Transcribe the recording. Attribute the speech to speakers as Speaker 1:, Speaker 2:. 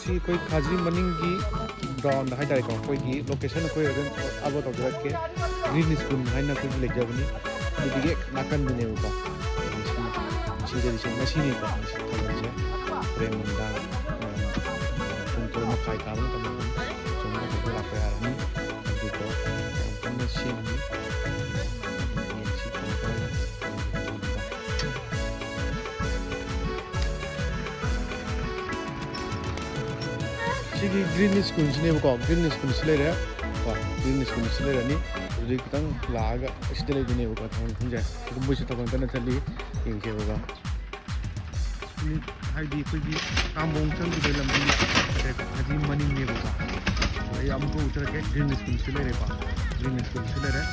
Speaker 1: सी कोई खाजी मनिंग की ग्राउंड है तारे को कोई की लोकेशन कोई अगर अब तो जरा के ग्रीन स्कूल है ना कोई ले जाबनी दिगे नाकन ने को सी से मशीनी को से ट्रेन मंदा untuk makai kamu teman-teman cuma itu apa ya ini gitu mesin ini sih sih green school sini bukan green school selera wah green school selera ni jadi kita laga istilah ini bukan teman kunjai itu bisa teman teman tadi yang kau bukan ini Heidi कोई कामों चल के लंबी हाजी money में होगा ये हमको उतर के ग्रीन स्कूल से ले रहे पा ग्रीन स्कूल से ले रहे हैं